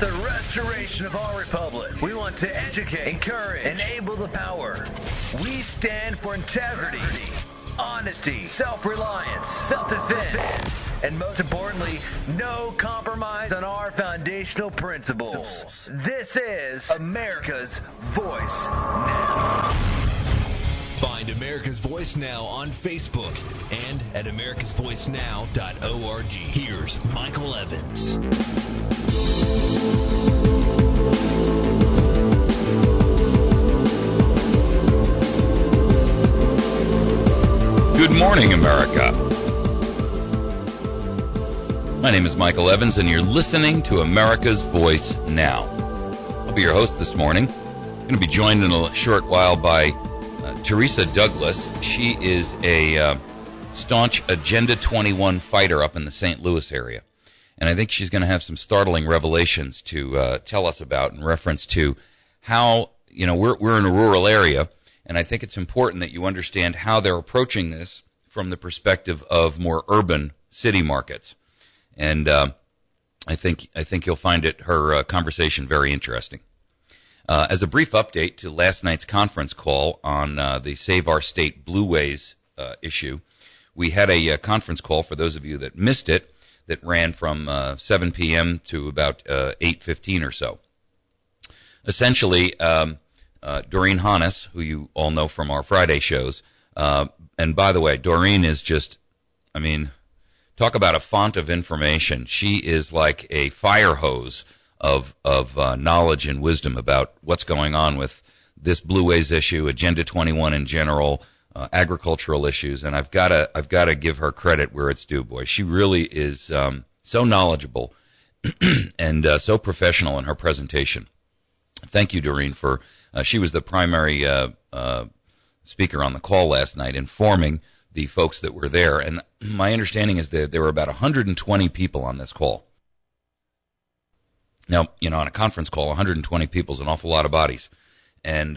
the restoration of our republic. We want to educate, encourage, enable the power. We stand for integrity, honesty, self-reliance, self-defense, and most importantly, no compromise on our foundational principles. This is America's Voice Now. Find America's Voice Now on Facebook and at americasvoicenow.org. Here's Michael Evans. Good morning, America. My name is Michael Evans, and you're listening to America's Voice Now. I'll be your host this morning. I'm going to be joined in a short while by Teresa Douglas. She is a staunch Agenda 21 fighter up in the St. Louis area. And I think she's going to have some startling revelations to tell us about in reference to how, we're in a rural area. And I think it's important that you understand how they're approaching this from the perspective of more urban city markets. And I think you'll find her conversation very interesting. As a brief update to last night's conference call on the Save Our State Blueways issue, we had a conference call, for those of you that missed it, that ran from 7 p.m. to about 8:15 or so. Essentially, Doreen Hannes, who you all know from our Friday shows, and by the way, Doreen is just, talk about a font of information. She is like a fire hose of knowledge and wisdom about what's going on with this Blueways issue, Agenda 21 in general, agricultural issues, and I've got to give her credit where it's due. Boy, she really is so knowledgeable and so professional in her presentation. Thank you, Doreen, for she was the primary speaker on the call last night, informing the folks that were there. And my understanding is that there were about 120 people on this call. Now, on a conference call, 120 people is an awful lot of bodies. And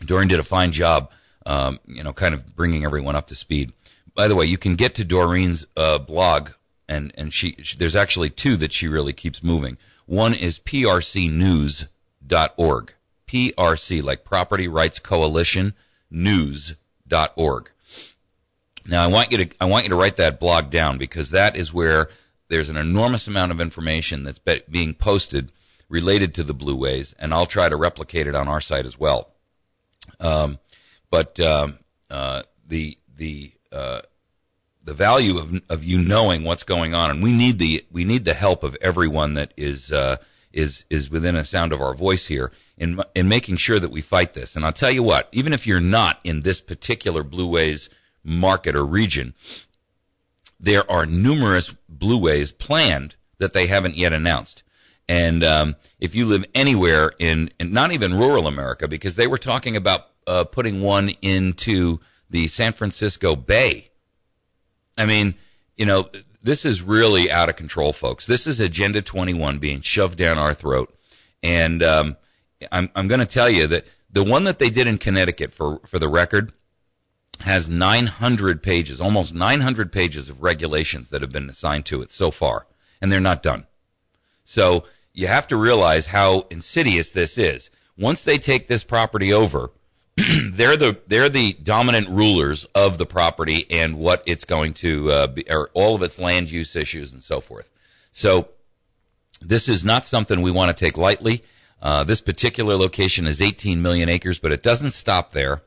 Doreen did a fine job, kind of bringing everyone up to speed. By the way, you can get to Doreen's blog, and there's actually two that she really keeps moving. One is prcnews.org. PRC, like Property Rights Coalition, news.org. Now, I want you to write that blog down, because that is where there's an enormous amount of information that's being posted related to the Blueways, and I'll try to replicate it on our site as well. But the value of you knowing what's going on, and we need the help of everyone that is within a sound of our voice here in making sure that we fight this. And I'll tell you what, even if you're not in this particular Blueways market or region, there are numerous Blueways planned that they haven't yet announced. And if you live anywhere in not even rural America, because they were talking about putting one into the San Francisco Bay. This is really out of control, folks. This is Agenda 21 being shoved down our throat. And I'm going to tell you that the one that they did in Connecticut, for the record, has 900 pages, almost 900 pages of regulations that have been assigned to it so far, and they're not done. So you have to realize how insidious this is. Once they take this property over, they're the dominant rulers of the property and what it's going to be, or all of its land use issues and so forth. So this is not something we want to take lightly. This particular location is 18 million acres, but it doesn't stop there.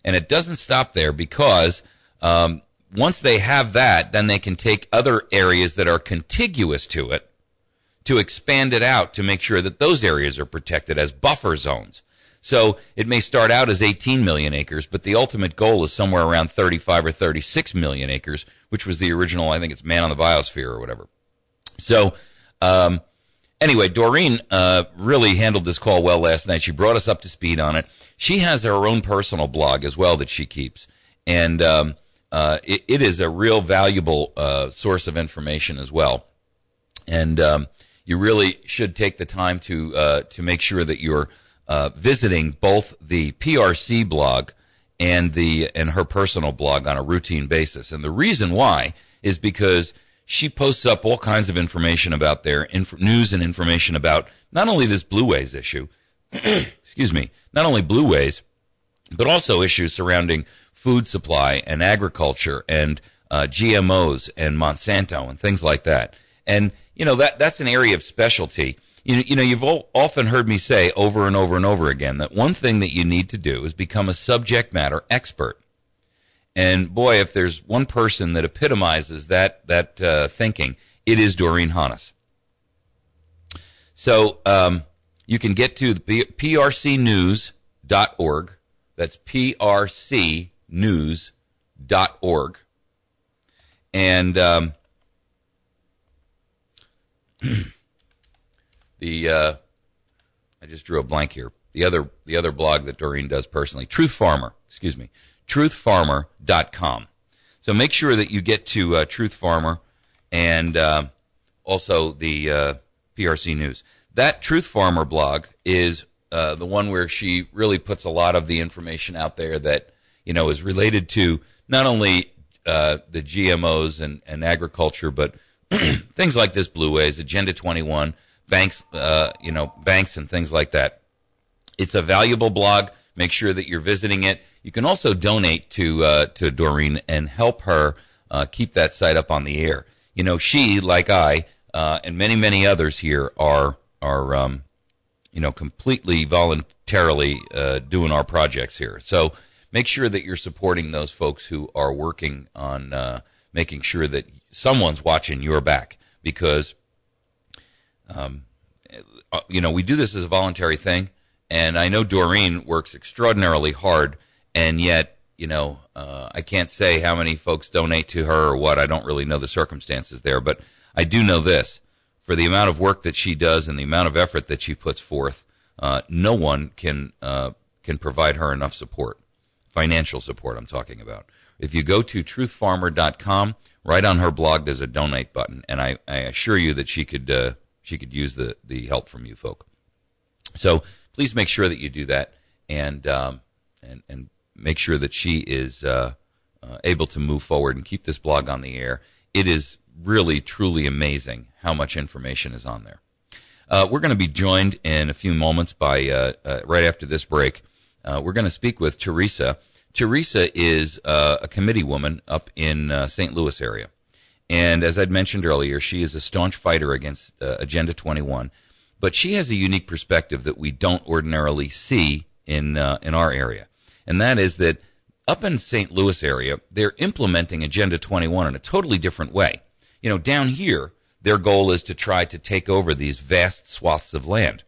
And it doesn't stop there because once they have that, then they can take other areas that are contiguous to it to expand it out to make sure that those areas are protected as buffer zones. So it may start out as 18 million acres, but the ultimate goal is somewhere around 35 or 36 million acres, which was the original, I think it's Man on the Biosphere or whatever. So anyway, Doreen really handled this call well last night. She brought us up to speed on it. She has her own personal blog as well that she keeps. And it is a real valuable source of information as well. And you really should take the time to make sure that you're visiting both the PRC blog and her personal blog on a routine basis. And the reason why is because she posts up all kinds of information about their news and information about not only this Blue Ways issue, excuse me, not only Blue Ways, but also issues surrounding food supply and agriculture and GMOs and Monsanto and things like that. And, that's an area of specialty. You've often heard me say over and over and over again that one thing that you need to do is become a subject matter expert. And boy, if there's one person that epitomizes that thinking, it is Doreen Hannes. So you can get to the prcnews.org. That's prcnews.org. And I just drew a blank here. The other blog that Doreen does personally, truthfarmer.com. So make sure that you get to Truth Farmer and also the PRC News. That Truth Farmer blog is the one where she really puts a lot of the information out there that is related to not only the GMOs and agriculture, but things like this Blue Ways, Agenda 21, banks, banks and things like that. It's a valuable blog. Make sure that you're visiting it. You can also donate to Doreen and help her keep that site up on the air. She, like I, and many, many others here are completely voluntarily doing our projects here. So make sure that you're supporting those folks who are working on making sure that someone's watching your back, because we do this as a voluntary thing, and I know Doreen works extraordinarily hard, and yet I can't say how many folks donate to her or what. I don't really know the circumstances there, but I do know this: for the amount of work that she does and the amount of effort that she puts forth, no one can provide her enough support, financial support I'm talking about. If you go to truthfarmer.com, right on her blog there's a donate button, and I assure you that she could use the help from you folk. So please make sure that you do that, and make sure that she is able to move forward and keep this blog on the air. It is really, truly amazing how much information is on there. We're going to be joined in a few moments by right after this break. We're going to speak with Teresa. Teresa is a committee woman up in St. Louis area. And as I'd mentioned earlier, she is a staunch fighter against Agenda 21. But she has a unique perspective that we don't ordinarily see in our area. And that is that up in St. Louis area, they're implementing Agenda 21 in a totally different way. Down here, their goal is to try to take over these vast swaths of land.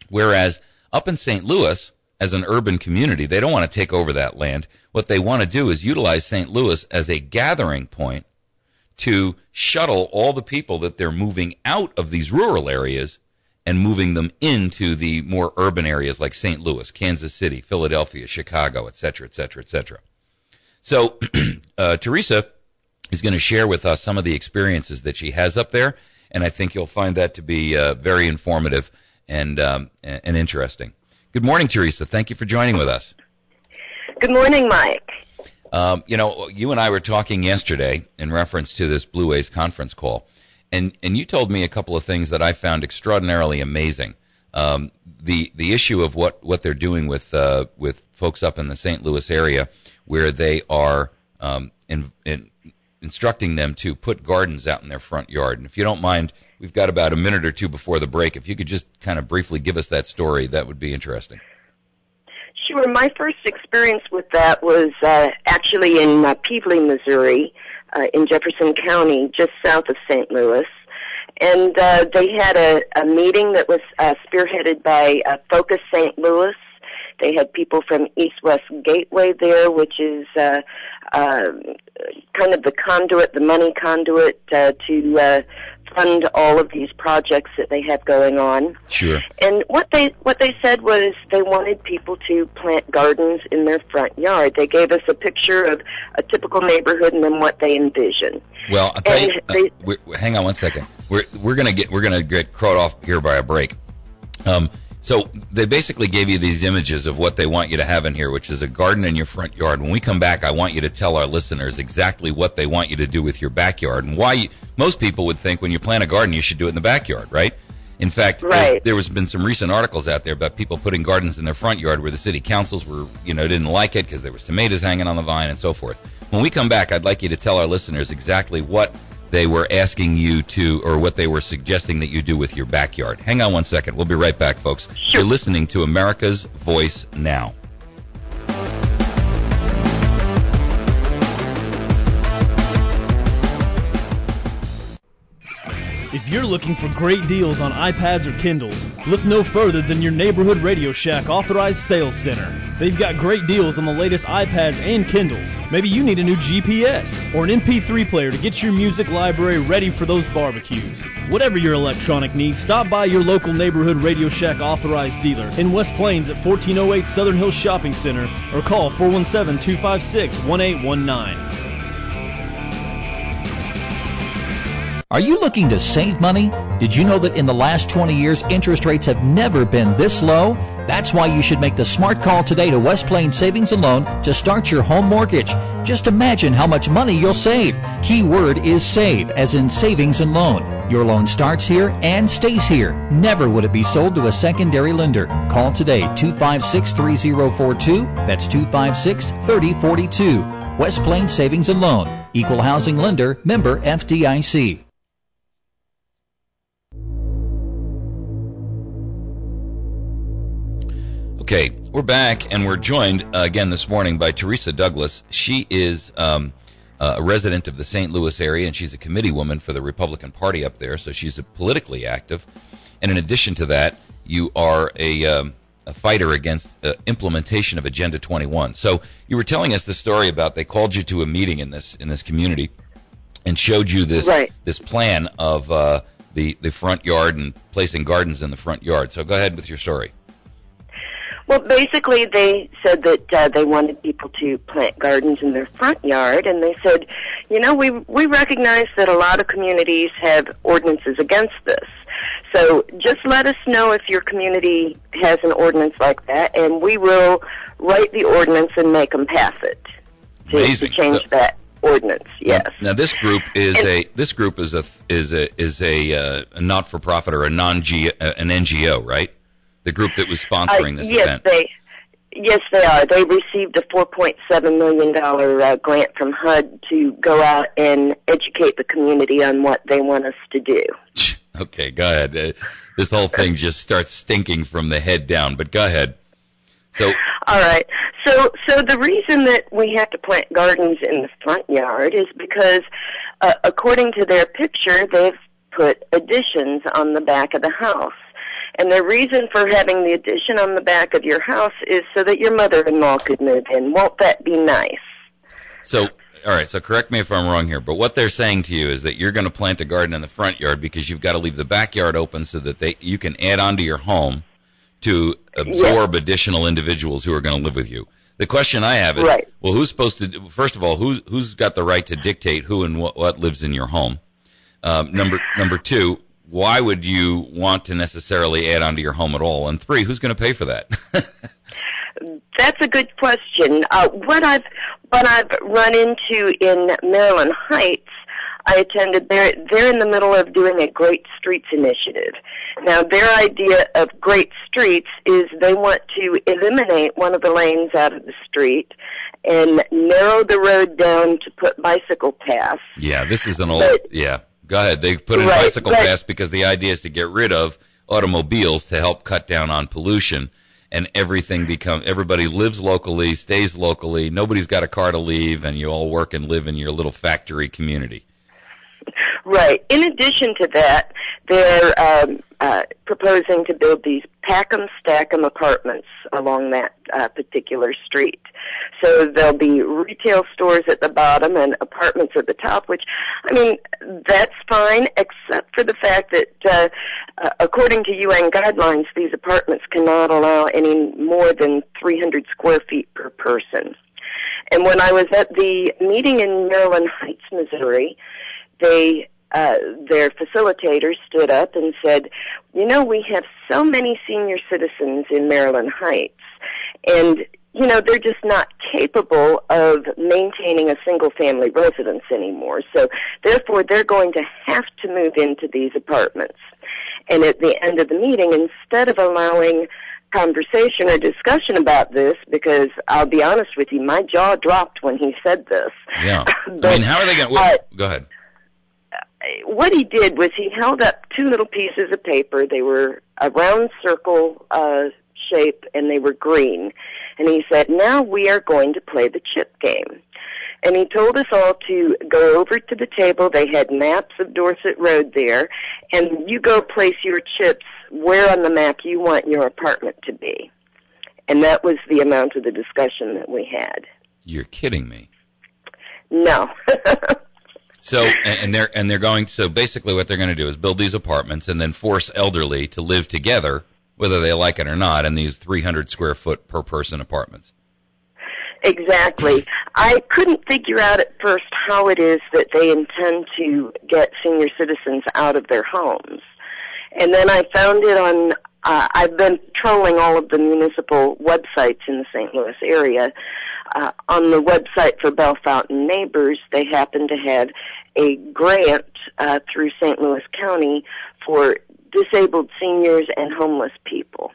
Whereas up in St. Louis, as an urban community, they don't want to take over that land. What they want to do is utilize St. Louis as a gathering point to shuttle all the people that they're moving out of these rural areas and moving them into the more urban areas like St. Louis, Kansas City, Philadelphia, Chicago, et cetera, et cetera, et cetera. So Teresa is going to share with us some of the experiences that she has up there, and I think you'll find that to be very informative and interesting. Good morning, Teresa. Thank you for joining with us. Good morning, Mike. You and I were talking yesterday in reference to this Blue Ways conference call, and you told me a couple of things that I found extraordinarily amazing. The issue of what they're doing with folks up in the St. Louis area, where they are instructing them to put gardens out in their front yard. And if you don't mind, we've got about a minute or two before the break. If you could just kind of briefly give us that story, that would be interesting. Sure. My first experience with that was actually in Peevely, Missouri, in Jefferson County, just south of St. Louis. And they had a meeting that was spearheaded by Focus St. Louis. They had people from East-West Gateway there, which is kind of the conduit, the money conduit to fund all of these projects that they have going on. Sure. And what they said was they wanted people to plant gardens in their front yard. They gave us a picture of a typical neighborhood and then what they envision. Well, I'll tell you, hang on one second. We're gonna get cut off here by a break. So they basically gave you these images of what they want you to have in here, which is a garden in your front yard. When we come back, I want you to tell our listeners exactly what they want you to do with your backyard and why most people would think when you plant a garden, you should do it in the backyard, right? In fact, there has been some recent articles out there about people putting gardens in their front yard where the city councils were, didn't like it because there was tomatoes hanging on the vine and so forth. When we come back, I'd like you to tell our listeners exactly what they were asking you to, or what they were suggesting that you do with your backyard. Hang on one second. We'll be right back, folks. Sure. You're listening to America's Voice Now. If you're looking for great deals on iPads or Kindles, look no further than your neighborhood Radio Shack authorized sales center. They've got great deals on the latest iPads and Kindles. Maybe you need a new GPS or an MP3 player to get your music library ready for those barbecues. Whatever your electronic needs, stop by your local neighborhood Radio Shack authorized dealer in West Plains at 1408 Southern Hills Shopping Center or call 417-256-1819. Are you looking to save money? Did you know that in the last 20 years, interest rates have never been this low? That's why you should make the smart call today to West Plains Savings and Loan to start your home mortgage. Just imagine how much money you'll save. Key word is save, as in savings and loan. Your loan starts here and stays here. Never would it be sold to a secondary lender. Call today, 256-3042. That's 256-3042. West Plains Savings and Loan. Equal housing lender, member FDIC. Okay, we're back, and we're joined again this morning by Teresa Douglas. She is a resident of the St. Louis area, and she's a committee woman for the Republican Party up there, so she's politically active. And in addition to that, you are a fighter against implementation of Agenda 21. So you were telling us the story about they called you to a meeting in this community and showed you this this plan of the front yard and placing gardens in the front yard. So go ahead with your story. Well, basically, they said that they wanted people to plant gardens in their front yard, and they said, we recognize that a lot of communities have ordinances against this. So just let us know if your community has an ordinance like that, and we will write the ordinance and make them pass it to change that ordinance. Yes. Now this group is a not-for-profit or an NGO, right? The group that was sponsoring this event. Yes, they are. They received a $4.7 million grant from HUD to go out and educate the community on what they want us to do. Okay, go ahead. This whole thing just starts stinking from the head down, but go ahead. So, all right. So the reason that we have to plant gardens in the front yard is because, according to their picture, they've put additions on the back of the house. And the reason for having the addition on the back of your house is so that your mother-in-law could move in. Won't that be nice? So, all right, so correct me if I'm wrong here, but what they're saying to you is that you're going to plant a garden in the front yard because you've got to leave the backyard open so that you can add on to your home to absorb additional individuals who are going to live with you. The question I have is, well, who's supposed to, first of all, who's got the right to dictate who and what lives in your home? Number two, why would you want to necessarily add on to your home at all? And three, who's going to pay for that? That's a good question. What I've run into in Maryland Heights, I attended. They're in the middle of doing a Great Streets initiative. Now, their idea of Great Streets is they want to eliminate one of the lanes out of the street and narrow the road down to put bicycle paths. Yeah, this is an old. Go ahead. They put in bicycle paths because the idea is to get rid of automobiles to help cut down on pollution, and everybody lives locally, stays locally, nobody's got a car to leave, and you all work and live in your little factory community. Right. In addition to that, they're proposing to build these pack-em-stack-em apartments along that particular street. So there'll be retail stores at the bottom and apartments at the top, which, I mean, that's fine, except for the fact that, according to UN guidelines, these apartments cannot allow any more than 300 square feet per person. And when I was at the meeting in Maryland Heights, Missouri, they their facilitator stood up and said, you know, we have so many senior citizens in Maryland Heights, and, you know, they're just not capable of maintaining a single-family residence anymore. So, therefore, they're going to have to move into these apartments. And at the end of the meeting, instead of allowing conversation or discussion about this, because I'll be honest with you, my jaw dropped when he said this. Yeah. But, I mean, how are they going to... Go ahead. What he did was he held up two little pieces of paper. They were a round circle shape, and they were green. And he said, now we are going to play the chip game. And he told us all to go over to the table. They had maps of Dorset Road there, and you go place your chips where on the map you want your apartment to be. And that was the amount of the discussion that we had. You're kidding me. No. So, and they're going, so basically what they're going to do is build these apartments and then force elderly to live together, whether they like it or not, in these 300 square foot per person apartments. Exactly. I couldn't figure out at first how it is that they intend to get senior citizens out of their homes. And then I found it on, I've been trolling all of the municipal websites in the St. Louis area. On the website for Bell Fountain Neighbors, they happen to have a grant through St. Louis County for disabled seniors and homeless people.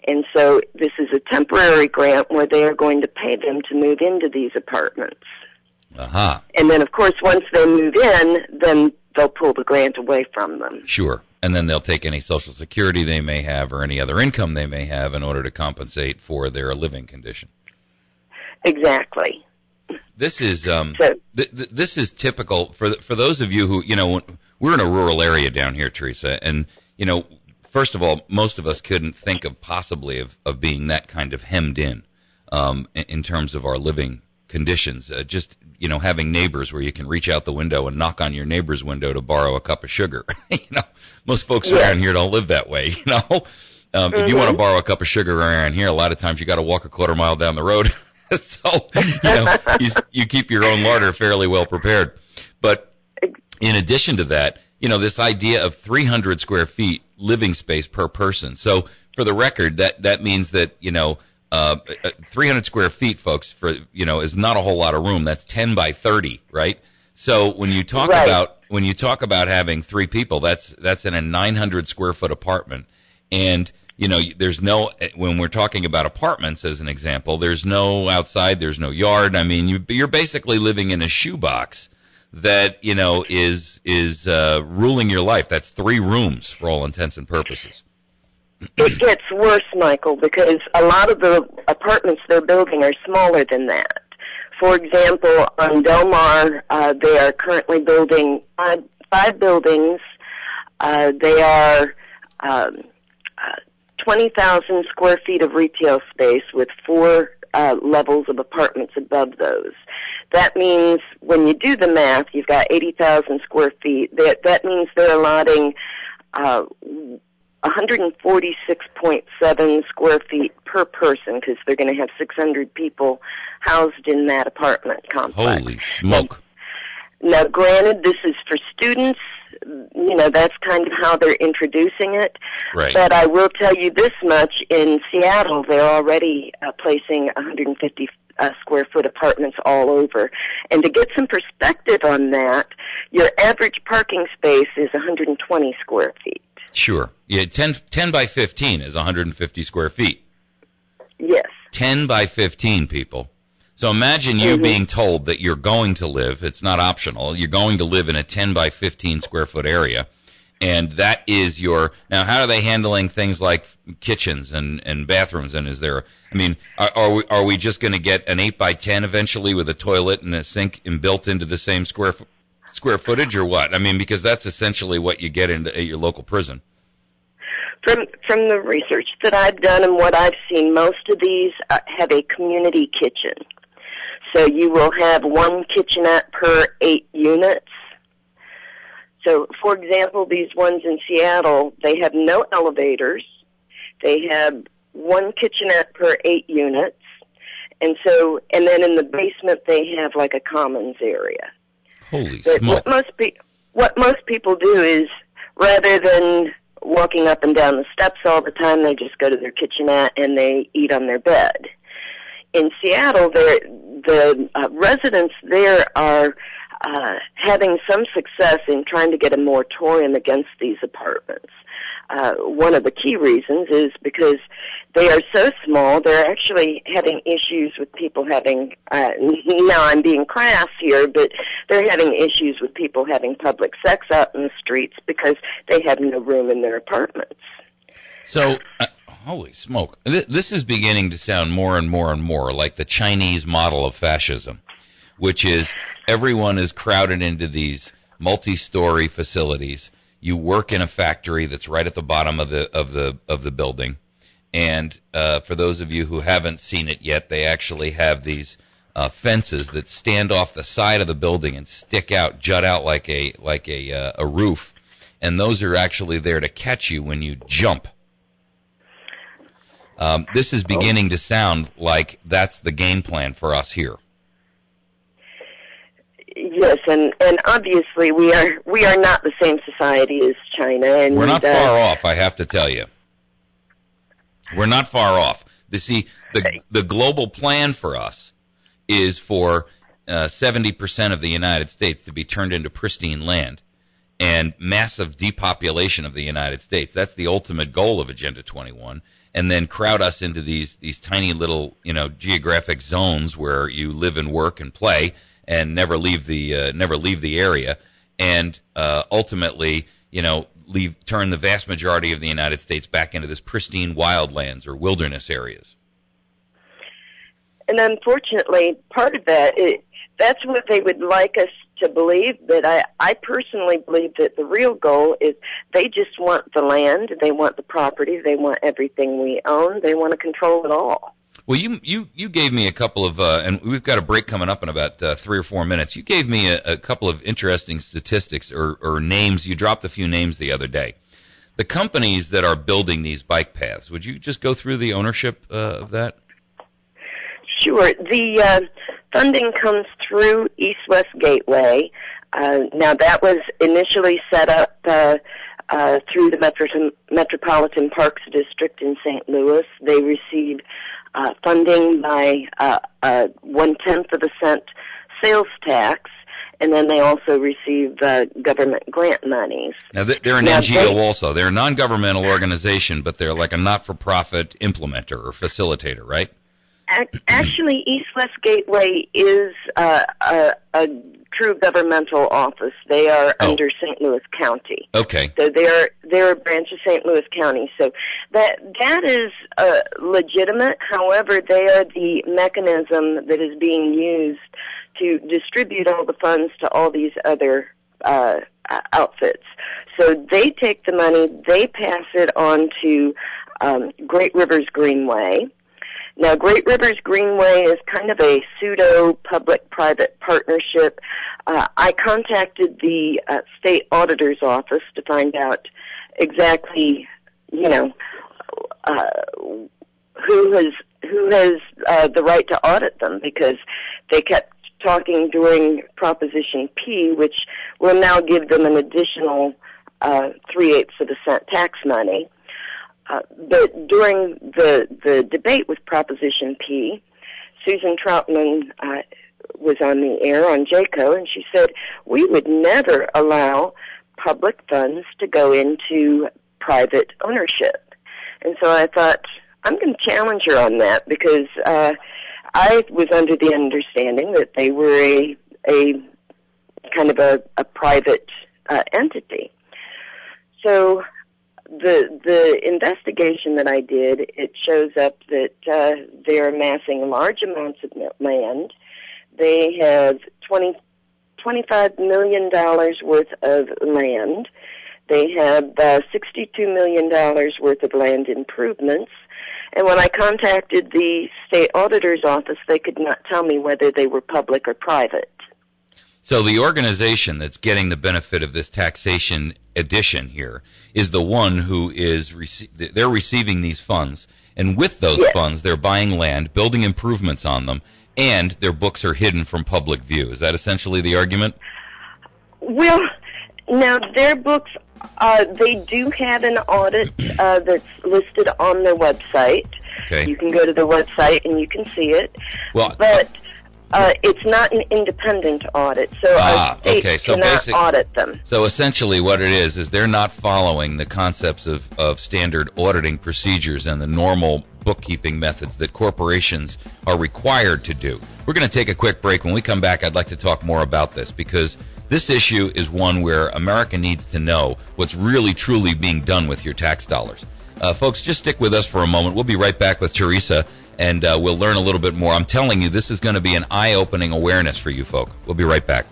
And so this is a temporary grant where they are going to pay them to move into these apartments. Uh-huh. And then, of course, once they move in, then they'll pull the grant away from them. Sure. And then they'll take any Social Security they may have or any other income they may have in order to compensate for their living condition. Exactly. This is this is typical for those of you who, you know, we're in a rural area down here, Teresa, and, you know, first of all, most of us couldn't think of possibly of being that kind of hemmed in terms of our living conditions. Just, you know, having neighbors where you can reach out the window and knock on your neighbor's window to borrow a cup of sugar. You know, most folks around here don't live that way, you know. If you want to borrow a cup of sugar around here, a lot of times you got to walk a quarter mile down the road. So, you know, you keep your own larder fairly well prepared. But in addition to that, you know, this idea of 300 square feet living space per person. So for the record, that means that, you know, 300 square feet, folks, for, you know, is not a whole lot of room. That's 10 by 30, right? So when you talk about having three people, that's in a 900 square foot apartment. And, you know, there's no, when we're talking about apartments as an example, there's no outside, there's no yard. I mean, you're basically living in a shoebox that, you know, is ruling your life. That's 3 rooms for all intents and purposes. It gets worse, Michael, because a lot of the apartments they're building are smaller than that. For example, on Del Mar, they are currently building 5 buildings. They are 20,000 square feet of retail space with 4 levels of apartments above those. That means when you do the math, you've got 80,000 square feet. That means they're allotting 146.7 square feet per person because they're going to have 600 people housed in that apartment complex. Holy smoke. Now, granted, this is for students. You know, that's kind of how they're introducing it. Right. But I will tell you this much. In Seattle, they're already placing 150 square foot apartments all over. And to get some perspective on that, your average parking space is 120 square feet. Sure. Yeah, 10 by 15 is 150 square feet. Yes. 10 by 15, people. So imagine you being told that you're going to live, it's not optional, you're going to live in a 10 by 15 square foot area, and that is your, now how are they handling things like kitchens and bathrooms, and is there, I mean, are we just going to get an 8 by 10 eventually with a toilet and a sink built into the same square footage, or what? I mean, because that's essentially what you get at your local prison. From the research that I've done and what I've seen, most of these have a community kitchen. So you will have 1 kitchenette per 8 units. So, for example, these ones in Seattle, they have no elevators. They have 1 kitchenette per 8 units. And then in the basement they have like a commons area. Holy smoke. what most people do is, rather than walking up and down the steps all the time, they just go to their kitchenette and they eat on their bed. In Seattle, the residents there are having some success in trying to get a moratorium against these apartments. One of the key reasons is because they are so small, they're actually having issues with people having, now I'm being crass here, but they're having issues with people having public sex out in the streets because they have no room in their apartments. So, holy smoke. This is beginning to sound more and more and more like the Chinese model of fascism, which is everyone is crowded into these multi-story facilities. You work in a factory that's right at the bottom of the building, and for those of you who haven't seen it yet, they actually have these fences that stand off the side of the building and stick out, jut out like a roof, and those are actually there to catch you when you jump. This is beginning to sound like that's the game plan for us here. Yes, and obviously we are not the same society as China, and we're not far off. I have to tell you, we're not far off. See, the global plan for us is for 70% of the United States to be turned into pristine land, and massive depopulation of the United States. That's the ultimate goal of Agenda 21. And then crowd us into these tiny little geographic zones where you live and work and play, and never leave the area, and ultimately, turn the vast majority of the United States back into this pristine wildlands or wilderness areas. And unfortunately, part of that, that's what they would like us to believe, but I personally believe that the real goal is they just want the land, they want the property, they want everything we own, they want to control it all. Well, you gave me a couple of, and we've got a break coming up in about 3 or 4 minutes. You gave me a couple of interesting statistics or names. You dropped a few names the other day. The companies that are building these bike paths, would you just go through the ownership of that? Sure. The funding comes through East-West Gateway. Now, that was initially set up through the Metropolitan Parks District in St. Louis. They received funding by 0.1% sales tax, and then they also receive government grant monies. Now, they're an NGO also. They're a non-governmental organization, but they're like a not-for-profit implementer or facilitator, right? Actually, East-West Gateway is a true governmental office. They are under St. Louis County. Okay. So they're a branch of St. Louis County. So that is legitimate. However, they are the mechanism that is being used to distribute all the funds to all these other outfits. So they take the money, they pass it on to Great Rivers Greenway. Now, Great Rivers Greenway is kind of a pseudo-public-private partnership. I contacted the state auditor's office to find out exactly, who has the right to audit them, because they kept talking during Proposition P, which will now give them an additional 3/8 of a cent tax money. But during the debate with Proposition P, Susan Troutman was on the air on JACO, and she said, we would never allow public funds to go into private ownership. And so I thought, I'm going to challenge her on that, because I was under the understanding that they were a kind of a private entity. So the investigation that I did, it shows up that they're amassing large amounts of land. They have $25 million worth of land. They have $62 million worth of land improvements. And when I contacted the state auditor's office, they could not tell me whether they were public or private. So the organization that's getting the benefit of this taxation addition here is the one who is they're receiving these funds, and with those funds, they're buying land, building improvements on them, and their books are hidden from public view. Is that essentially the argument? Well, Now, their books, they do have an audit that's listed on their website. Okay. You can go to their website and you can see it. Well, but it's not an independent audit, so a state cannot audit them. So essentially what it is they're not following the concepts of standard auditing procedures and the normal bookkeeping methods that corporations are required to do. We're going to take a quick break. When we come back, I'd like to talk more about this, because this issue is one where America needs to know what's really, truly being done with your tax dollars. Folks, just stick with us for a moment. We'll be right back with Teresa, and we'll learn a little bit more. I'm telling you, this is going to be an eye-opening awareness for you folk. We'll be right back.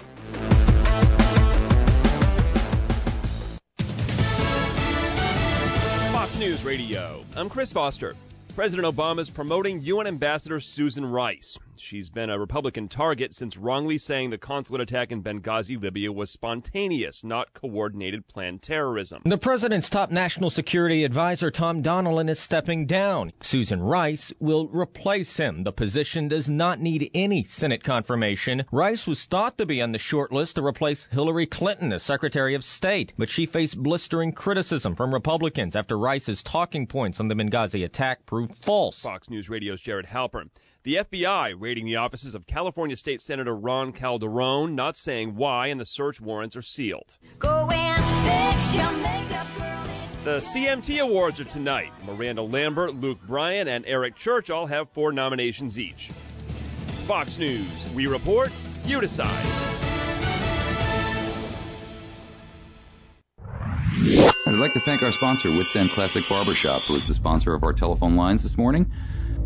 Fox News Radio. I'm Chris Foster. President Obama is promoting UN Ambassador Susan Rice. She's been a Republican target since wrongly saying the consulate attack in Benghazi, Libya was spontaneous, not coordinated planned terrorism. The president's top national security advisor, Tom Donilon, is stepping down. Susan Rice will replace him. The position does not need any Senate confirmation. Rice was thought to be on the short list to replace Hillary Clinton as Secretary of State, but she faced blistering criticism from Republicans after Rice's talking points on the Benghazi attack proved false. Fox News Radio's Jared Halpern. The FBI raiding the offices of California State Senator Ron Calderon, not saying why, and the search warrants are sealed. Go and fix your makeup, girl. The CMT Awards are tonight. Miranda Lambert, Luke Bryan, and Eric Church all have 4 nominations each. Fox News. We report, you decide. I'd like to thank our sponsor, Wits End Classic Barbershop, who is the sponsor of our telephone lines this morning.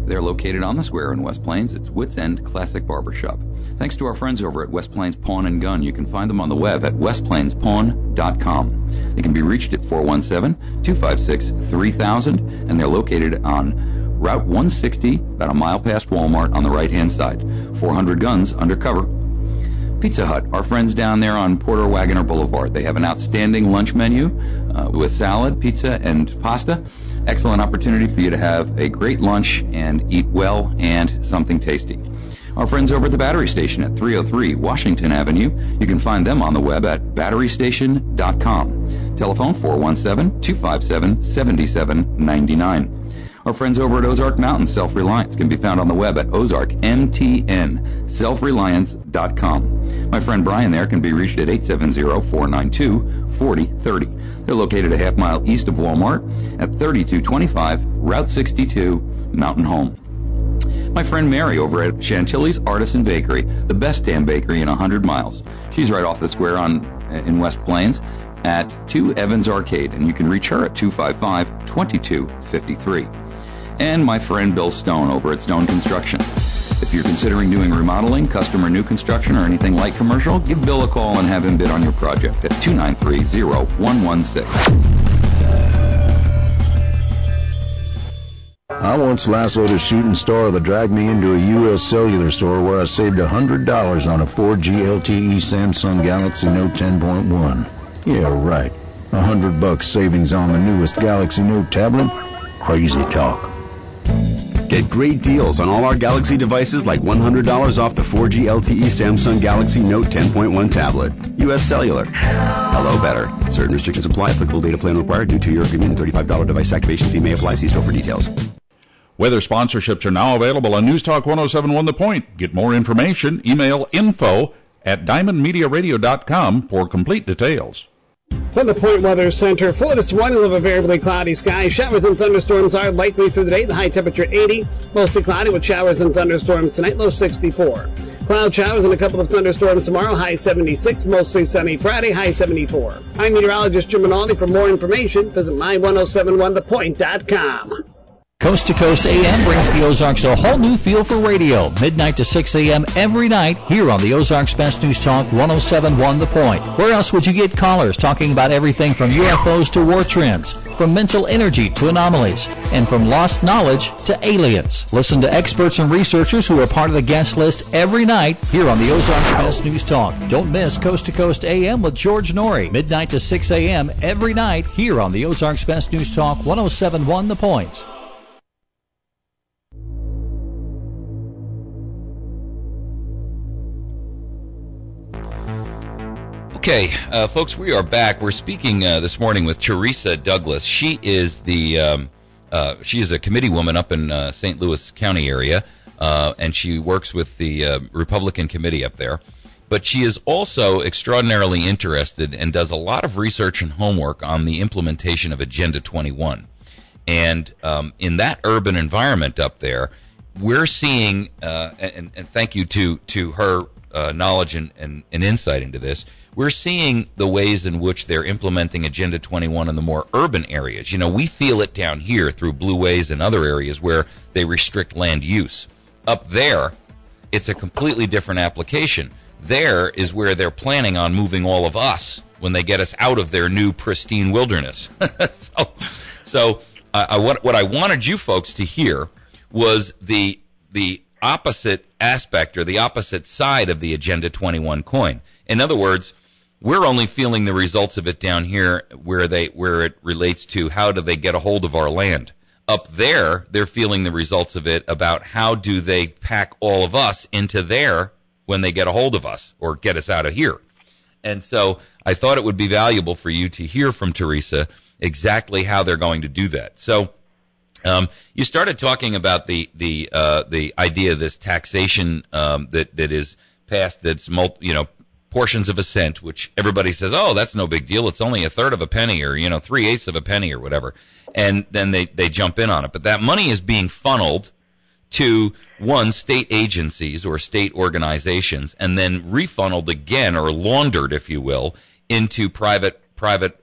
They're located on the square in West Plains. It's Wits End Classic Barbershop. Thanks to our friends over at West Plains Pawn and Gun. You can find them on the web at westplainspawn.com. They can be reached at 417-256-3000, and they're located on Route 160, about a mile past Walmart on the right-hand side. 400 guns undercover. Pizza Hut, our friends down there on Porter Wagoner Boulevard. They have an outstanding lunch menu with salad, pizza, and pasta. Excellent opportunity for you to have a great lunch and eat well and something tasty. Our friends over at the Battery Station at 303 Washington Avenue. You can find them on the web at batterystation.com. Telephone 417-257-7799. Our friends over at Ozark Mountain Self-Reliance can be found on the web at ozarkmtnselfreliance.com. My friend Brian there can be reached at 870-492-4030. They're located a half mile east of Walmart at 3225 Route 62, Mountain Home. My friend Mary over at Chantilly's Artisan Bakery, the best damn bakery in 100 miles. She's right off the square in West Plains at 2 Evans Arcade, and you can reach her at 255-2253. And my friend Bill Stone over at Stone Construction. If you're considering doing remodeling, custom or new construction, or anything light commercial, give Bill a call and have him bid on your project at 293-0116. I once lassoed a shooting star that dragged me into a U.S. cellular store where I saved $100 on a 4G LTE Samsung Galaxy Note 10.1. Yeah, right. $100 savings on the newest Galaxy Note tablet? Crazy talk. Get great deals on all our Galaxy devices, like $100 off the 4G LTE Samsung Galaxy Note 10.1 tablet. U.S. Cellular. Hello better. Certain restrictions apply. Applicable data plan required. Due to your agreement, $35 device activation fee may apply. See store for details. Weather sponsorships are now available on News Talk 107.1 The Point. Get more information. Email info@diamondmediaradio.com for complete details. From the Point Weather Center for this morning, we'll have a variably cloudy sky. Showers and thunderstorms are likely through the day. The high temperature at 80. Mostly cloudy with showers and thunderstorms tonight. Low 64. Cloud showers and a couple of thunderstorms tomorrow. High 76. Mostly sunny Friday. High 74. I'm meteorologist Jim Rinaldi. For more information, visit my1071thepoint.com. Coast to Coast AM brings the Ozarks a whole new feel for radio. Midnight to 6 a.m. every night here on the Ozarks Best News Talk 107.1 The Point. Where else would you get callers talking about everything from UFOs to war trends, from mental energy to anomalies, and from lost knowledge to aliens? Listen to experts and researchers who are part of the guest list every night here on the Ozarks Best News Talk. Don't miss Coast to Coast AM with George Norrie. Midnight to 6 a.m. every night here on the Ozarks Best News Talk 107.1 The Point. Okay, folks, we are back. We're speaking this morning with Teresa Douglas. She is she is a committee woman up in St. Louis County area, and she works with the Republican committee up there. But she is also extraordinarily interested and does a lot of research and homework on the implementation of Agenda 21. And in that urban environment up there, we're seeing, and thank you to her knowledge and insight into this, we're seeing the ways in which they're implementing Agenda 21 in the more urban areas. You know, we feel it down here through Blue Ways and other areas where they restrict land use. Up there, it's a completely different application. There is where they're planning on moving all of us when they get us out of their new pristine wilderness. So what I wanted you folks to hear was the opposite aspect or the opposite side of the Agenda 21 coin. In other words, we're only feeling the results of it down here where it relates to how do they get a hold of our land. Up there, they're feeling the results of it about how do they pack all of us into there when they get a hold of us or get us out of here. And so I thought it would be valuable for you to hear from Teresa exactly how they're going to do that. So you started talking about the idea of this taxation that is passed that's portions of a cent, which everybody says, oh, that's no big deal. It's only a third of a penny or 3/8 of a penny or whatever. And then they jump in on it. But that money is being funneled to state agencies or state organizations and then refunneled again or laundered, if you will, into private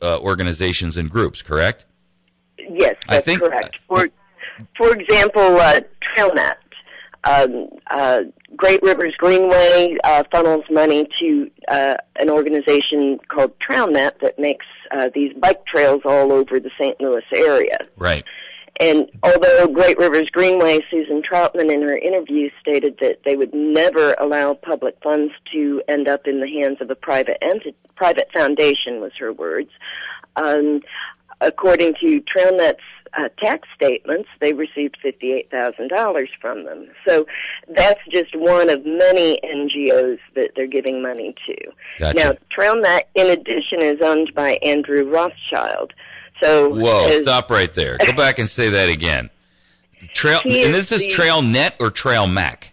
organizations and groups, correct? Yes, that's correct. For example, TrailNet. Great Rivers Greenway funnels money to an organization called TrailNet that makes these bike trails all over the St. Louis area. Right. And although Great Rivers Greenway, Susan Troutman in her interview stated that they would never allow public funds to end up in the hands of a private foundation, was her words. According to TrailNet's tax statements, they received $58,000 from them. So that's just one of many NGOs that they're giving money to. Gotcha. Now, TrailNet, in addition, is owned by Andrew Rothschild. So stop right there. Go back and say that again. And this is TrailNet or TrailMac?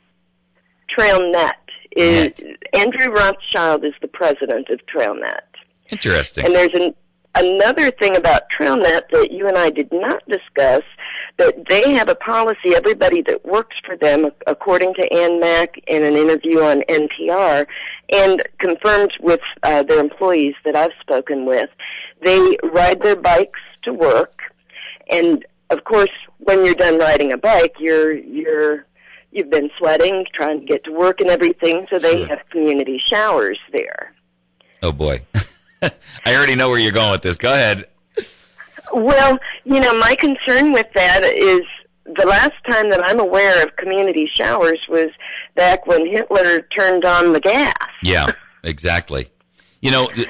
TrailNet. Andrew Rothschild is the president of TrailNet. Interesting. And there's another thing about TrailNet that you and I did not discuss, that they have a policy, everybody that works for them, according to Ann Mack in an interview on NPR, and confirmed with their employees that I've spoken with, they ride their bikes to work, and of course, when you're done riding a bike, you've been sweating, trying to get to work and everything, so they have community showers there. Oh boy. I already know where you're going with this. Go ahead. Well, my concern with that is the last time that I'm aware of community showers was back when Hitler turned on the gas. Yeah, exactly.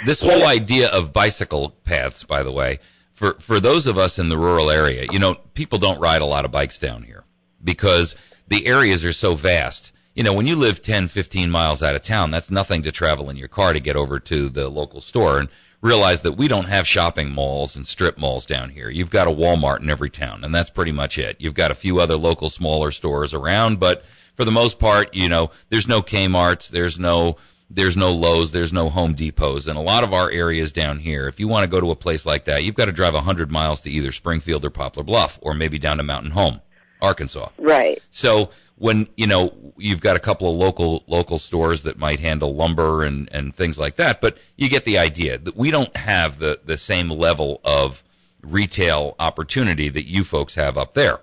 This whole idea of bicycle paths, by the way, for those of us in the rural area, people don't ride a lot of bikes down here because the areas are so vast. When you live 10, 15 miles out of town, that's nothing to travel in your car to get over to the local store, and realize that we don't have shopping malls and strip malls down here. You've got a Walmart in every town, and that's pretty much it. You've got a few other local smaller stores around, but for the most part, there's no Kmart's, there's no Lowe's, there's no Home Depots, and a lot of our areas down here, if you want to go to a place like that, you've got to drive 100 miles to either Springfield or Poplar Bluff, or maybe down to Mountain Home, Arkansas. Right. So when, you've got a couple of local stores that might handle lumber and things like that, but you get the idea that we don't have the same level of retail opportunity that you folks have up there.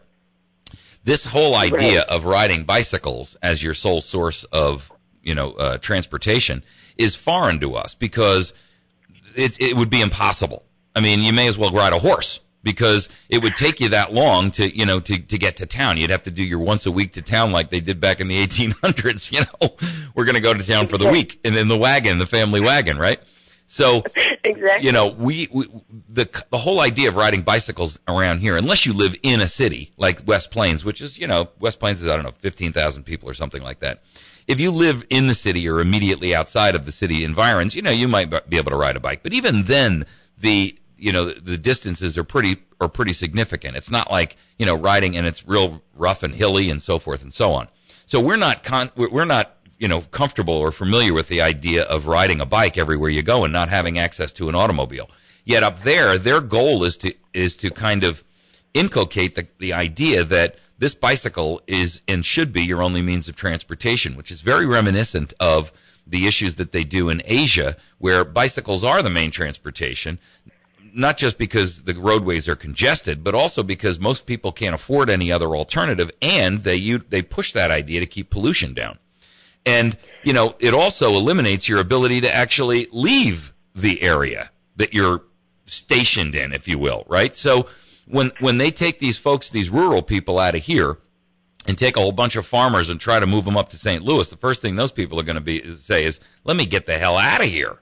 This whole idea of riding bicycles as your sole source of, transportation is foreign to us because it would be impossible. I mean, you may as well ride a horse, because it would take you that long to get to town. You'd have to do your once a week to town like they did back in the 1800s. We're going to go to town for the week, and in the family wagon, right? So, exactly. The whole idea of riding bicycles around here, unless you live in a city like West Plains, which is, West Plains is, 15,000 people or something like that. if you live in the city or immediately outside of the city environs, you might be able to ride a bike. But even then, the distances are pretty significant. It's not like, riding and it's real rough and hilly and so forth and so on. So we're not comfortable or familiar with the idea of riding a bike everywhere you go and not having access to an automobile. Yet up there, their goal is to kind of inculcate the idea that this bicycle is and should be your only means of transportation, which is very reminiscent of the issues that they do in Asia, where bicycles are the main transportation, not just because the roadways are congested, but also because most people can't afford any other alternative, and they push that idea to keep pollution down. And, it also eliminates your ability to actually leave the area that you're stationed in, if you will, right? So when they take these folks, these rural people out of here and take a whole bunch of farmers and try to move them up to St. Louis, the first thing those people are going to say is, let me get the hell out of here.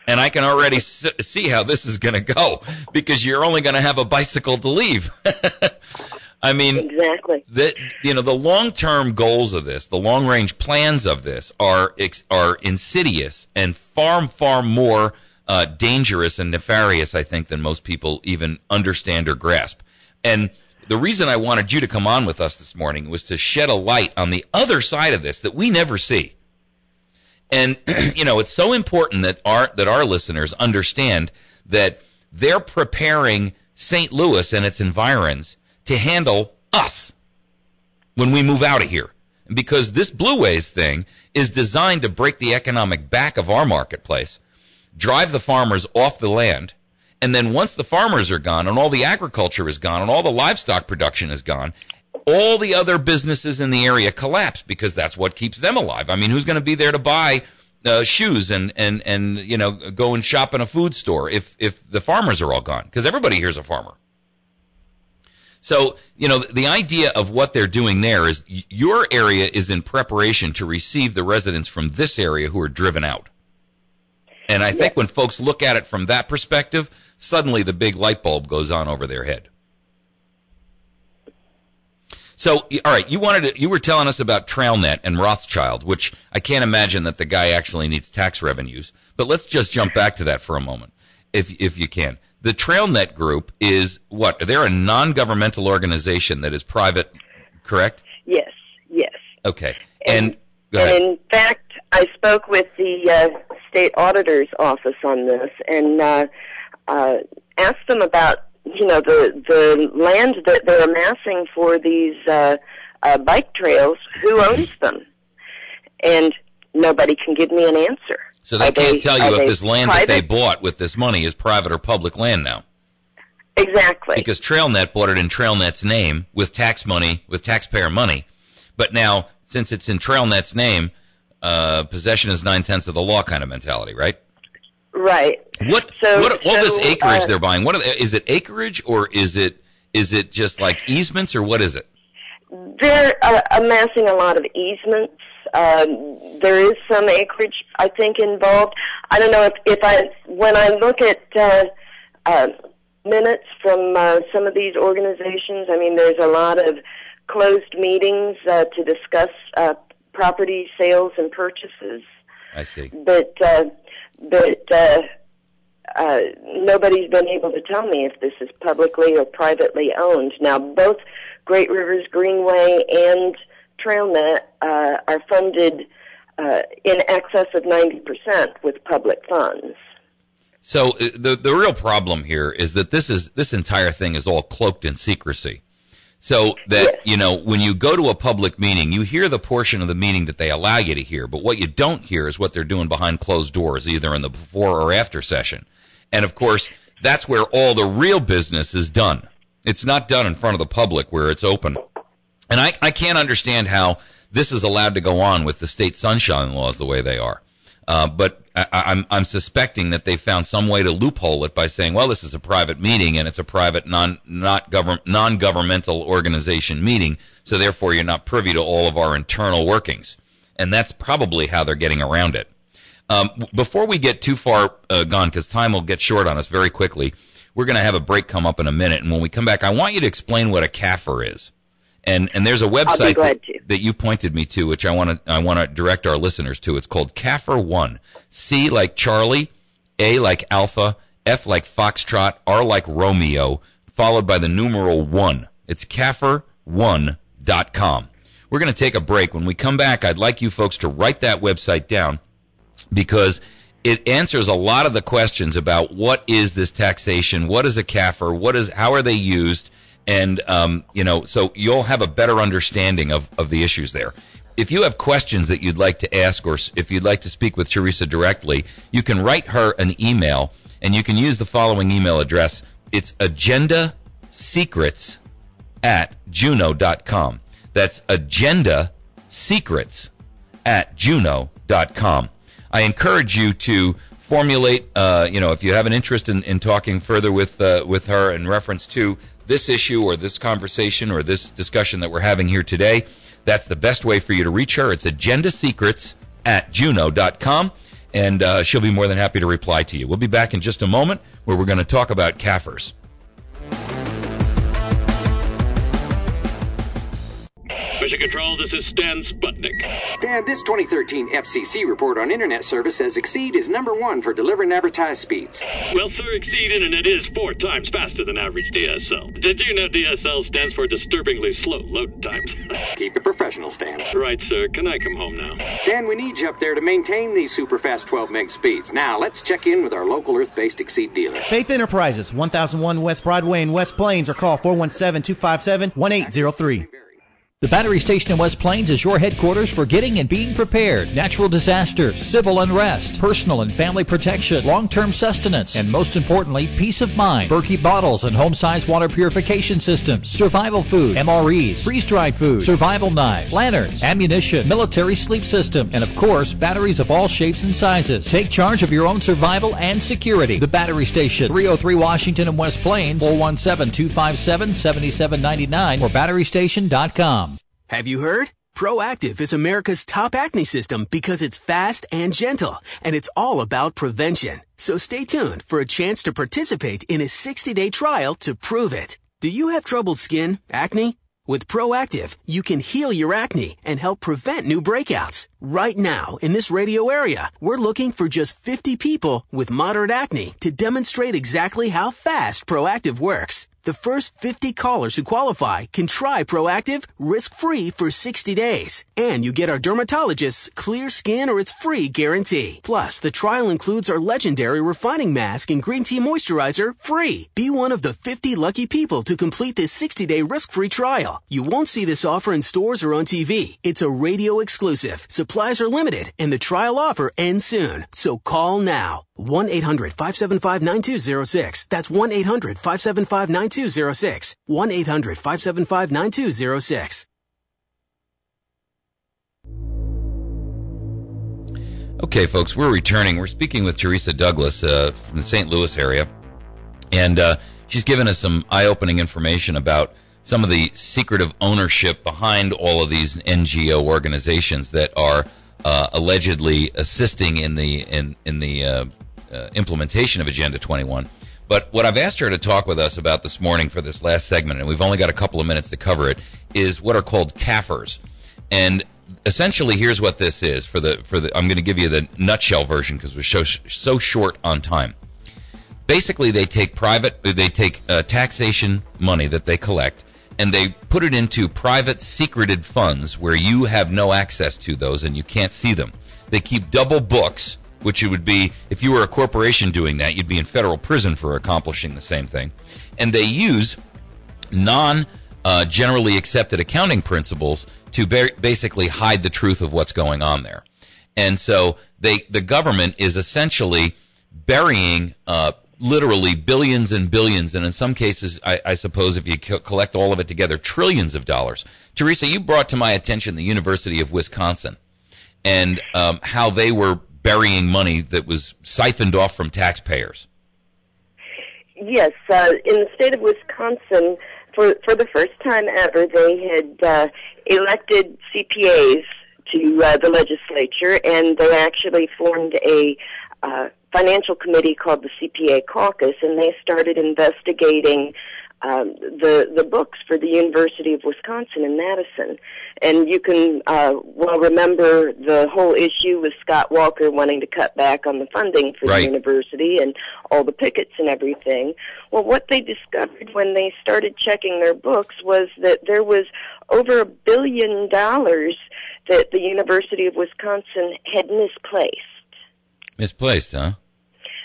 And I can already see how this is going to go, because you're only going to have a bicycle to leave. I mean, exactly. The long-term goals of this, the long-range plans of this are insidious and far more dangerous and nefarious, I think, than most people even understand or grasp. And the reason I wanted you to come on with us this morning was to shed a light on the other side of this that we never see. And, it's so important that our listeners understand that they're preparing St. Louis and its environs to handle us when we move out of here. Because this Blue Ways thing is designed to break the economic back of our marketplace, drive the farmers off the land, and then once the farmers are gone and all the agriculture is gone and all the livestock production is gone, all the other businesses in the area collapse, because that's what keeps them alive. I mean, who's going to be there to buy shoes and go and shop in a food store if the farmers are all gone? Because everybody here's a farmer. So, the idea of what they're doing there is your area is in preparation to receive the residents from this area who are driven out. And I think when folks look at it from that perspective, suddenly the big light bulb goes on over their head. So, all right, you were telling us about TrailNet and Rothschild, which I can't imagine that the guy actually needs tax revenues. But let's just jump back to that for a moment, if you can. The TrailNet group is what? They're a non-governmental organization that is private, correct? Yes. Okay. And go ahead. In fact, I spoke with the state auditor's office on this and asked them about the land that they're amassing for these bike trails. Who owns them? And nobody can give me an answer. So they can't tell you if this land that they bought with this money is private or public land now. Exactly. Because TrailNet bought it in TrailNet's name with taxpayer money. But now, since it's in TrailNet's name, possession is 9/10 of the law kind of mentality, right? Right. What all this acreage they're buying? Is it acreage, or is it just like easements, or what is it? They're amassing a lot of easements. There is some acreage, I think, involved. I don't know when I look at minutes from some of these organizations, I mean, there's a lot of closed meetings to discuss property sales and purchases. I see. But nobody's been able to tell me if this is publicly or privately owned. Now, both Great Rivers Greenway and TrailNet are funded in excess of 90% with public funds. So the real problem here is that this entire thing is all cloaked in secrecy. So that, when you go to a public meeting, you hear the portion of the meeting that they allow you to hear, but what you don't hear is what they're doing behind closed doors, either in the before or after session. And of course, that's where all the real business is done. It's not done in front of the public where it's open. And I can't understand how this is allowed to go on with the state sunshine laws the way they are. But I'm suspecting that they found some way to loophole it by saying, well, this is a private meeting and it's a private non-governmental organization meeting, so therefore you're not privy to all of our internal workings. And that's probably how they're getting around it. Before we get too far gone, because time will get short on us very quickly, we're going to have a break come up in a minute. And when we come back, I want you to explain what a CAFR is. And there's a website that you pointed me to, which I want to direct our listeners to. It's called CAFR 1. C like Charlie, A like Alpha, F like Foxtrot, R like Romeo, followed by the numeral 1. It's CAFR1.com. We're going to take a break. When we come back, I'd like you folks to write that website down because it answers a lot of the questions about what is this taxation, what is a CAFR, how are they used, and so you'll have a better understanding of the issues there. If you have questions that you'd like to ask, or if you'd like to speak with Teresa directly, you can write her an email, and you can use the following email address. It's agendasecrets@juno.com. That's agendasecrets@juno.com. I encourage you to formulate, if you have an interest in talking further with her in reference to this issue or this conversation or this discussion that we're having here today, that's the best way for you to reach her. It's agendasecrets@juno.com, and she'll be more than happy to reply to you. We'll be back in just a moment where we're going to talk about CAFRs. Mission Control, this is Stan Sputnik. Dan, this 2013 FCC report on Internet service says Exceed is #1 for delivering advertised speeds. Well, sir, Exceed Internet is 4 times faster than average DSL. Did you know DSL stands for disturbingly slow load times? Keep it professional, Stan. Right, sir. Can I come home now? Stan, we need you up there to maintain these super fast 12 meg speeds. Now, let's check in with our local Earth-based Exceed dealer. Faith Enterprises, 1001 West Broadway in West Plains, or call 417-257-1803. The Battery Station in West Plains is your headquarters for getting and being prepared. Natural disasters, civil unrest, personal and family protection, long-term sustenance, and most importantly, peace of mind. Berkey bottles and home-sized water purification systems, survival food, MREs, freeze-dried food, survival knives, lanterns, ammunition, military sleep system, and of course, batteries of all shapes and sizes. Take charge of your own survival and security. The Battery Station, 303 Washington in West Plains, 417-257-7799, or batterystation.com. Have you heard? Proactive is America's top acne system because it's fast and gentle, and it's all about prevention. So stay tuned for a chance to participate in a 60-day trial to prove it. Do you have troubled skin, acne? With Proactive, you can heal your acne and help prevent new breakouts. Right now, in this radio area, we're looking for just 50 people with moderate acne to demonstrate exactly how fast Proactive works. The first 50 callers who qualify can try Proactive risk-free for 60 days. And you get our dermatologist's clear skin or it's free guarantee. Plus, the trial includes our legendary refining mask and green tea moisturizer free. Be one of the 50 lucky people to complete this 60-day risk-free trial. You won't see this offer in stores or on TV. It's a radio exclusive. Supplies are limited, and the trial offer ends soon. So call now. 1-800-575-9206. That's 1-800-575-9206. 1-800-575-9206. Okay, folks, we're returning. We're speaking with Teresa Douglas from the St. Louis area, and she's given us some eye-opening information about some of the secretive ownership behind all of these NGO organizations that are allegedly assisting in the implementation of Agenda 21. But what I've asked her to talk with us about this morning for this last segment, and we've only got a couple of minutes to cover it, is what are called CAFRs. And essentially, here's what this is. I'm going to give you the nutshell version because we're so short on time. Basically, they take taxation money that they collect, and they put it into private secreted funds where you have no access to those and you can't see them. They keep double books, which it would be, if you were a corporation doing that, you'd be in federal prison for accomplishing the same thing. And they use generally accepted accounting principles to basically hide the truth of what's going on there. And so the government is essentially burying literally billions and billions, and in some cases, I suppose if you collect all of it together, trillions of dollars. Teresa, you brought to my attention the University of Wisconsin and how they were burying money that was siphoned off from taxpayers. Yes, in the state of Wisconsin, for the first time ever, they had elected CPAs to the legislature, and they actually formed a financial committee called the CPA Caucus, and they started investigating the books for the University of Wisconsin in Madison. And you can, remember the whole issue with Scott Walker wanting to cut back on the funding for the university and all the pickets and everything. Well, what they discovered when they started checking their books was that there was over $1 billion that the University of Wisconsin had misplaced. Misplaced, huh?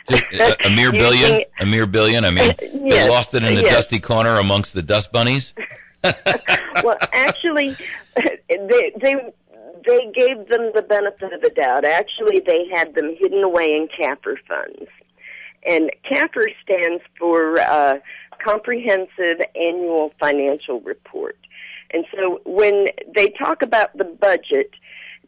Just a mere billion? A mere billion? I mean, they lost it in the dusty corner amongst the dust bunnies? Well, actually, they gave them the benefit of the doubt. Actually, they had them hidden away in CAFR funds. And CAFR stands for Comprehensive Annual Financial Report. And so when they talk about the budget,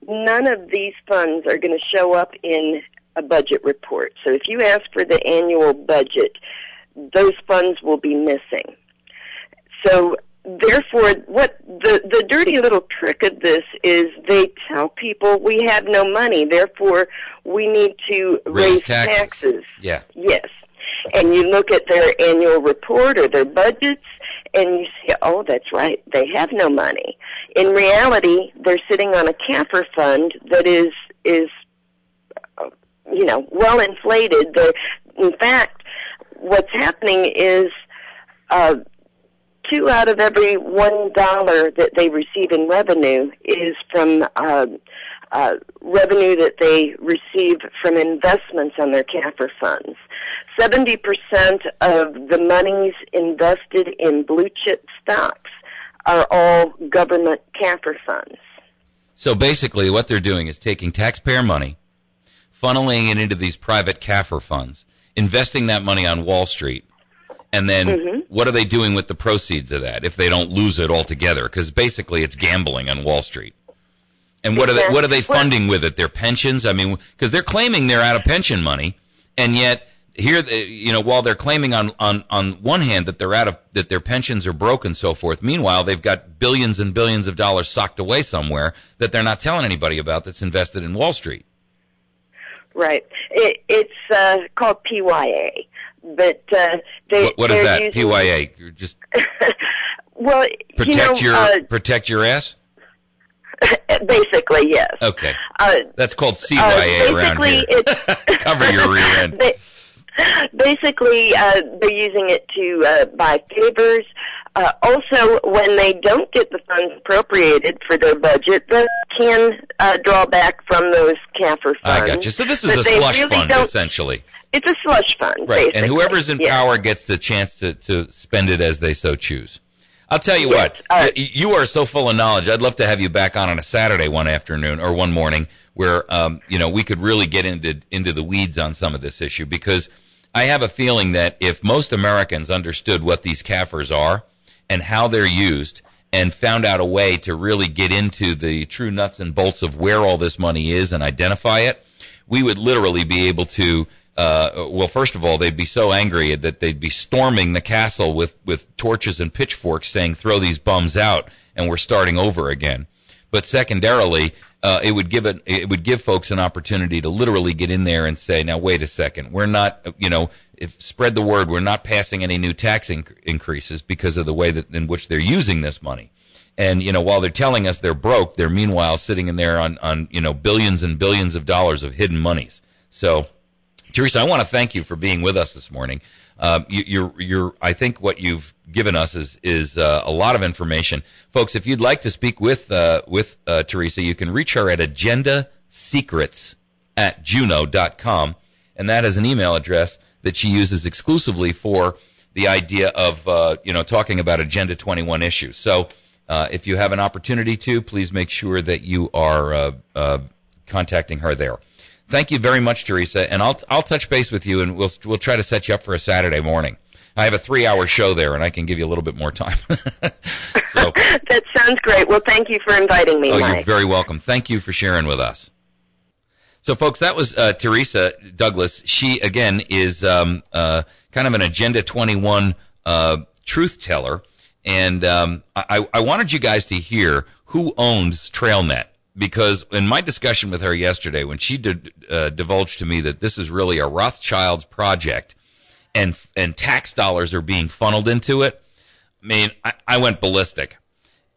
none of these funds are going to show up in a budget report. So if you ask for the annual budget, those funds will be missing. So therefore, what the dirty little trick of this is they tell people we have no money, therefore we need to raise taxes. Yeah. Yes. And you look at their annual report or their budgets, and you say, oh, that's right, they have no money. In reality, they're sitting on a CAFR fund that is well inflated. In fact, what's happening is 2 out of every $1 that they receive in revenue is from revenue that they receive from investments on their CAFR funds. 70% of the monies invested in blue chip stocks are all government CAFR funds. So basically what they're doing is taking taxpayer money, funneling it into these private CAFR funds, investing that money on Wall Street, and then what are they doing with the proceeds of that if they don't lose it altogether? Because basically it's gambling on Wall Street. And what are they funding with it? Their pensions? I mean, because they're claiming they're out of pension money, and yet here, while they're claiming on one hand that that their pensions are broke and so forth, meanwhile they've got billions and billions of dollars socked away somewhere that they're not telling anybody about that's invested in Wall Street. Right. It's called PYA, but what is that? PYA? You're just well, protect your ass. Basically, yes. Okay. That's called CYA around here. Cover your rear end. Basically, they're using it to buy favors. Also, when they don't get the funds appropriated for their budget, they can draw back from those CAFR funds. I got you. So this is a slush fund, essentially. It's a slush fund, right? Basically. And whoever's in power gets the chance to spend it as they so choose. I'll tell you what, you are so full of knowledge. I'd love to have you back on a Saturday one afternoon or one morning where we could really get into the weeds on some of this issue, because I have a feeling that if most Americans understood what these CAFRs are and how they're used and found out a way to really get into the true nuts and bolts of where all this money is and identify it, we would literally be able to first of all, they'd be so angry that they'd be storming the castle with torches and pitchforks saying, throw these bums out, and we're starting over again. But secondarily, it would give folks an opportunity to literally get in there and say, now, wait a second, we're not, spread the word, we're not passing any new tax increases because of the way in which they're using this money. And, while they're telling us they're broke, they're meanwhile sitting in there on billions and billions of dollars of hidden monies. So, Teresa, I want to thank you for being with us this morning. I think what you've given us is a lot of information. Folks, if you'd like to speak with Teresa, you can reach her at agendasecrets@juno.com, and that is an email address that she uses exclusively for the idea of talking about Agenda 21 issues. So if you have an opportunity to, please make sure that you are contacting her there. Thank you very much, Teresa, and I'll touch base with you, and we'll try to set you up for a Saturday morning. I have a 3-hour show there, and I can give you a little bit more time. So, that sounds great. Well, thank you for inviting me, Mike. You're very welcome. Thank you for sharing with us. So, folks, that was Teresa Douglas. She, again, is kind of an Agenda 21 truth teller, and I wanted you guys to hear who owns TrailNet. Because in my discussion with her yesterday, when she divulged to me that this is really a Rothschild's project and tax dollars are being funneled into it, mean, I went ballistic.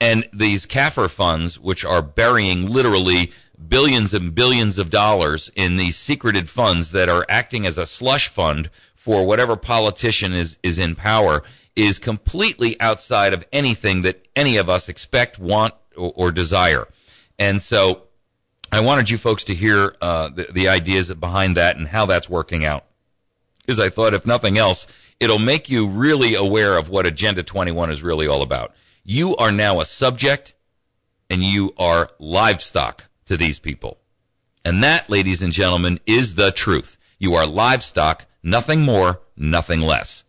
And these CAFR funds, which are burying literally billions and billions of dollars in these secreted funds that are acting as a slush fund for whatever politician is in power, is completely outside of anything that any of us expect, want, or desire. And so I wanted you folks to hear the ideas behind that and how that's working out. Because I thought, if nothing else, it'll make you really aware of what Agenda 21 is really all about. You are now a subject, and you are livestock to these people. And that, ladies and gentlemen, is the truth. You are livestock, nothing more, nothing less.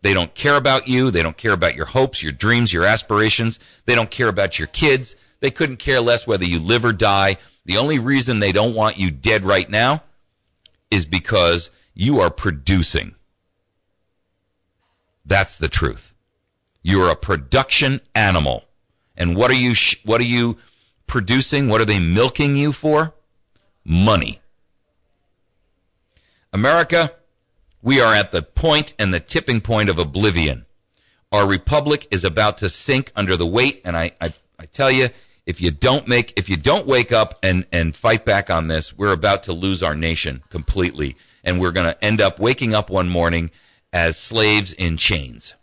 They don't care about you. They don't care about your hopes, your dreams, your aspirations. They don't care about your kids. They couldn't care less whether you live or die. The only reason they don't want you dead right now is because you are producing. That's the truth. You're a production animal. And what are you producing? What are they milking you for? Money. America, we are at the point and the tipping point of oblivion. Our republic is about to sink under the weight, and I tell you, if you don't wake up and fight back on this, we're about to lose our nation completely, and we're going to end up waking up one morning as slaves in chains.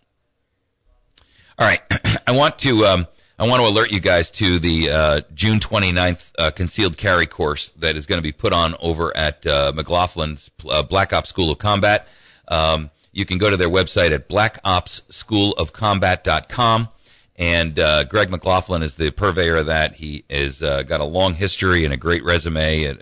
All right, I want to alert you guys to the June 29th concealed carry course that is going to be put on over at McLaughlin's Black Ops School of Combat. You can go to their website at blackopsschoolofcombat.com. And Greg McLaughlin is the purveyor of that. He has got a long history and a great resume.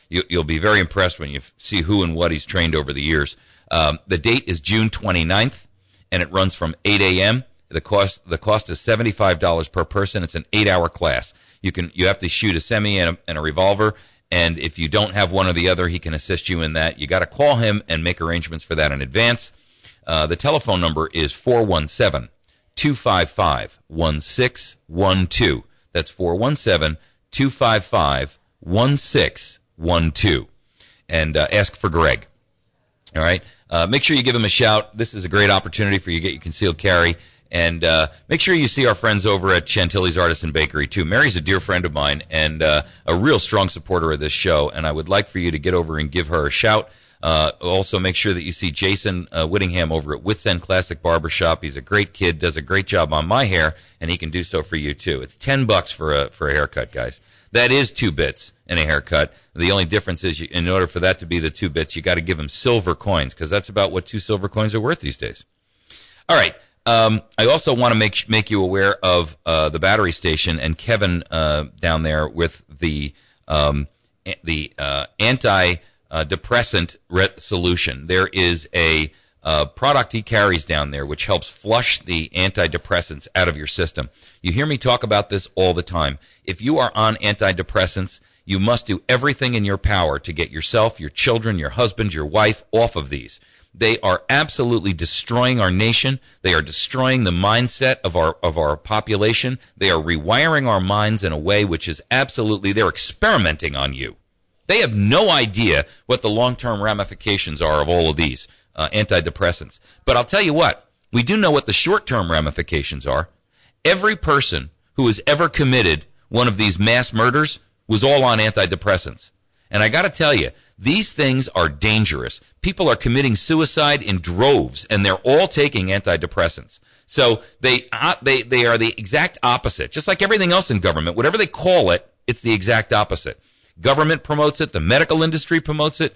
You'll be very impressed when you see who and what he's trained over the years. The date is June 29th, and it runs from 8 a.m. The cost is $75 per person. It's an 8-hour class. You have to shoot a semi and a revolver, and if you don't have one or the other, he can assist you in that. You got to call him and make arrangements for that in advance. The telephone number is 417-255-1612. That's 417-255-1612. And ask for Greg. All right? Make sure you give him a shout. This is a great opportunity for you to get your concealed carry. And make sure you see our friends over at Chantilly's Artisan Bakery, too. Mary's a dear friend of mine and a real strong supporter of this show, and I would like for you to get over and give her a shout. Also, make sure that you see Jason Whittingham over at Wits End Classic Barbershop. He's a great kid, does a great job on my hair, and he can do so for you, too. It's $10 for a haircut, guys. That is 2 bits in a haircut. The only difference is, in order for that to be the 2 bits, you got to give him silver coins, because that's about what 2 silver coins are worth these days. All right. I also want to make you aware of the battery station and Kevin down there with the anti-depressant solution. There is a product he carries down there which helps flush the antidepressants out of your system. You hear me talk about this all the time. If you are on antidepressants, you must do everything in your power to get yourself, your children, your husband, your wife off of these. They are absolutely destroying our nation. They are destroying the mindset of our population. They are rewiring our minds in a way which is absolutely, they're experimenting on you. They have no idea what the long-term ramifications are of all of these antidepressants. But I'll tell you what, we do know what the short-term ramifications are. Every person who has ever committed one of these mass murders was all on antidepressants. And I got to tell you, these things are dangerous. People are committing suicide in droves, and they're all taking antidepressants. So they are the exact opposite. Just like everything else in government, whatever they call it, it's the exact opposite. Government promotes it. The medical industry promotes it.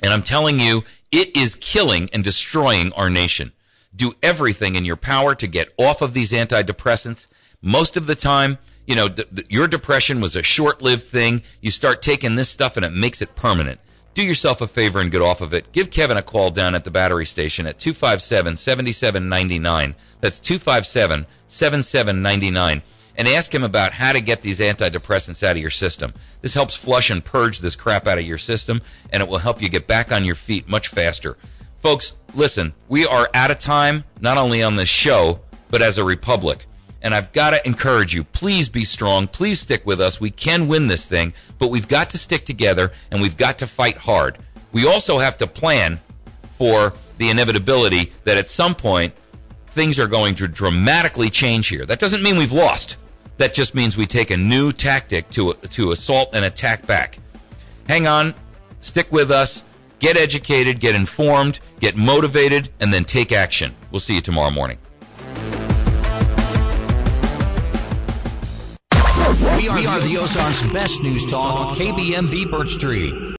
And I'm telling you, it is killing and destroying our nation. Do everything in your power to get off of these antidepressants. Most of the time, you know, your depression was a short-lived thing. You start taking this stuff and it makes it permanent. Do yourself a favor and get off of it. Give Kevin a call down at the battery station at 257-7799. That's 257-7799. And ask him about how to get these antidepressants out of your system. This helps flush and purge this crap out of your system, and it will help you get back on your feet much faster. Folks, listen, we are out of time, not only on this show, but as a republic. And I've got to encourage you, please be strong. Please stick with us. We can win this thing, but we've got to stick together, and we've got to fight hard. We also have to plan for the inevitability that at some point, things are going to dramatically change here. That doesn't mean we've lost. That just means we take a new tactic to assault and attack back. Hang on, stick with us, get educated, get informed, get motivated, and then take action. We'll see you tomorrow morning. We are the Ozarks' best news talk, KBMV Birch Tree.